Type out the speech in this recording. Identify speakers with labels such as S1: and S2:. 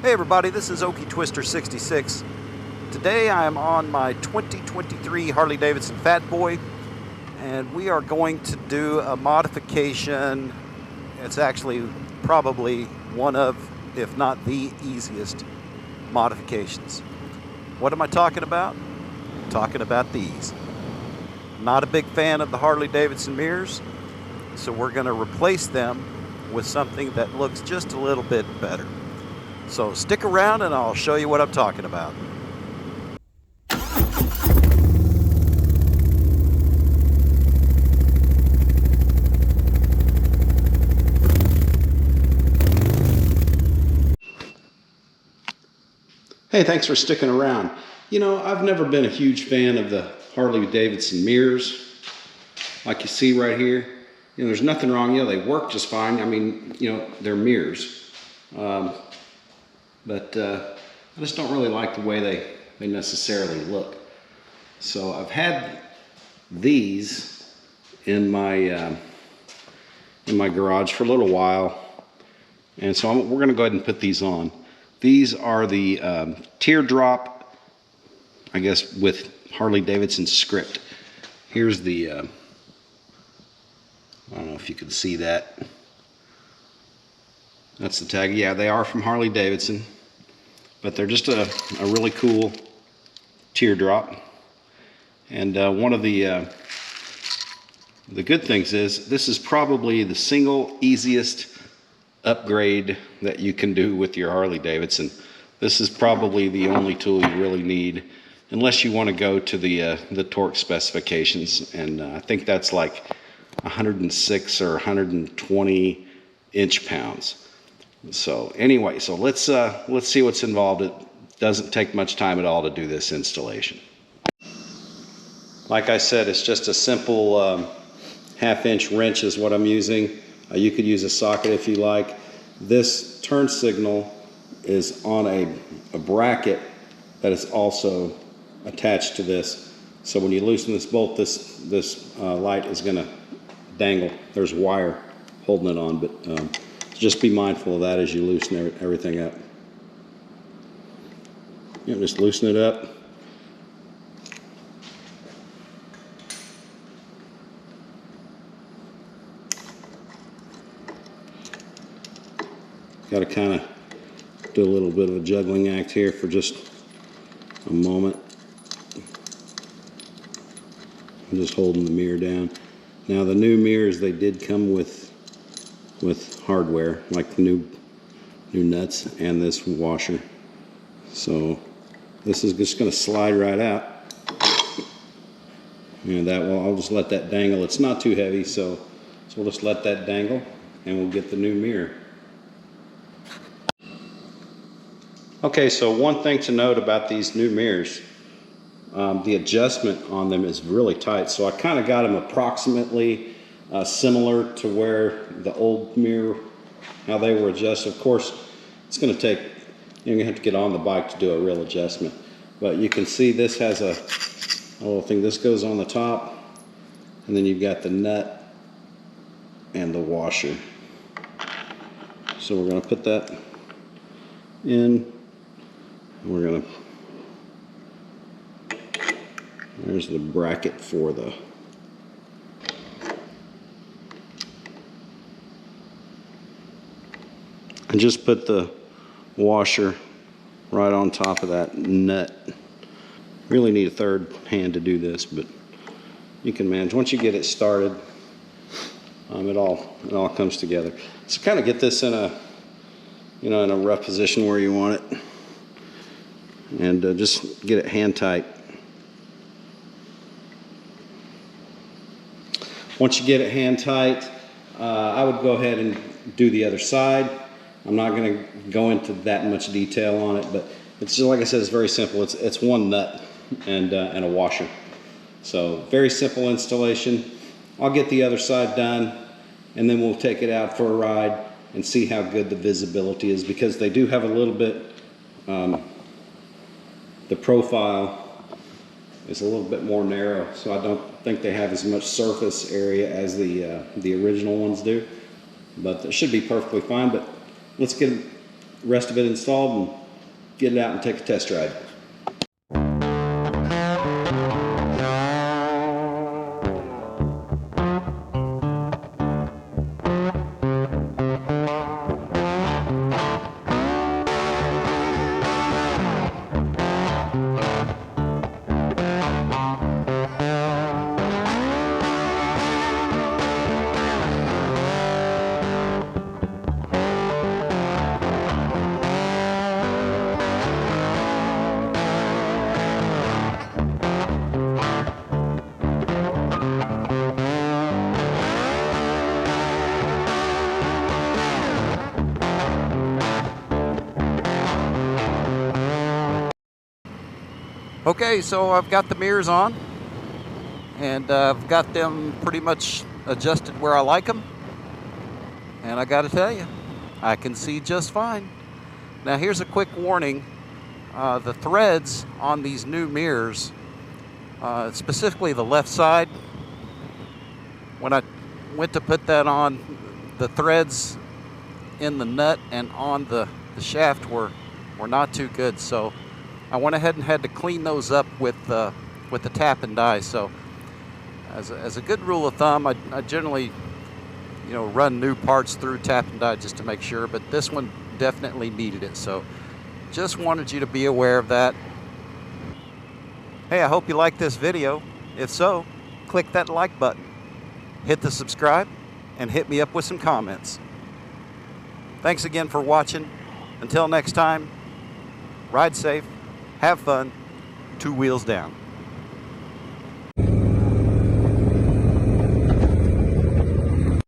S1: Hey everybody, this is Okie Twister 66. Today I am on my 2023 Harley Davidson Fat Boy, and we are going to do a modification. It's actually probably one of, if not the easiest modifications. What am I talking about? I'm talking about these. Not a big fan of the Harley Davidson mirrors, so we're going to replace them with something that looks just a little bit better. So stick around and I'll show you what I'm talking about.
S2: Hey, thanks for sticking around. You know, I've never been a huge fan of the Harley Davidson mirrors. Like you see right here, you know, there's nothing wrong. You know, they work just fine. I mean, you know, they're mirrors. But I just don't really like the way they necessarily look. So I've had these in my garage for a little while, and so we're going to go ahead and put these on. These are the teardrop, I guess, with Harley Davidson script. Here's the, I don't know if you can see that. That's the tag. Yeah, they are from Harley Davidson, but they're just a really cool teardrop. And one of the good things is this is probably the single easiest upgrade that you can do with your Harley Davidson. This is probably the only tool you really need, unless you want to go to the torque specifications, and I think that's like 106 or 120 inch-pounds. So anyway, so let's see what's involved. It doesn't take much time at all to do this installation. Like I said, it's just a simple half-inch wrench is what I'm using. You could use a socket if you like. This turn signal is on a bracket that is also attached to this. So when you loosen this bolt, this light is going to dangle. There's wire holding it on, but just be mindful of that as you loosen everything up. You know, just loosen it up. Got to kind of do a little bit of a juggling act here for just a moment. I'm just holding the mirror down. Now the new mirrors, they did come with hardware, like the new nuts and this washer. So this is just going to slide right out. And I'll just let that dangle. It's not too heavy, so we'll just let that dangle and we'll get the new mirror. Okay, so one thing to note about these new mirrors, the adjustment on them is really tight. So I kind of got them approximately similar to where the old mirror, how they were adjusted. Of course, it's going to take, you're going to have to get on the bike to do a real adjustment. But you can see this has a little thing. This goes on the top, and then you've got the nut and the washer. So we're going to put that in. We're going to, there's the bracket for the, and just put the washer right on top of that nut. Really need a third hand to do this, but you can manage. Once you get it started, it all comes together. So kind of get this in a, you know, in a rough position where you want it. And just get it hand tight. Once you get it hand tight, I would go ahead and do the other side. I'm not going to go into that much detail on it, but it's just, like I said, it's very simple. It's one nut and a washer. So very simple installation. I'll get the other side done, and then we'll take it out for a ride and see how good the visibility is, because they do have a little bit, the profile is a little bit more narrow, so I don't think they have as much surface area as the original ones do, but it should be perfectly fine. But let's get rest of it installed and get it out and take a test ride.
S1: Okay, so I've got the mirrors on, and I've got them pretty much adjusted where I like them. And I got to tell you, I can see just fine. Now here's a quick warning. The threads on these new mirrors, specifically the left side, when I went to put that on, the threads in the nut and on the shaft were not too good. So I went ahead and had to clean those up with the tap and die. So as a good rule of thumb, I generally, run new parts through tap and die just to make sure, but this one definitely needed it. So just wanted you to be aware of that. Hey, I hope you liked this video. If so, click that like button, hit the subscribe, and hit me up with some comments. Thanks again for watching. Until next time, ride safe, have fun, 2 wheels down.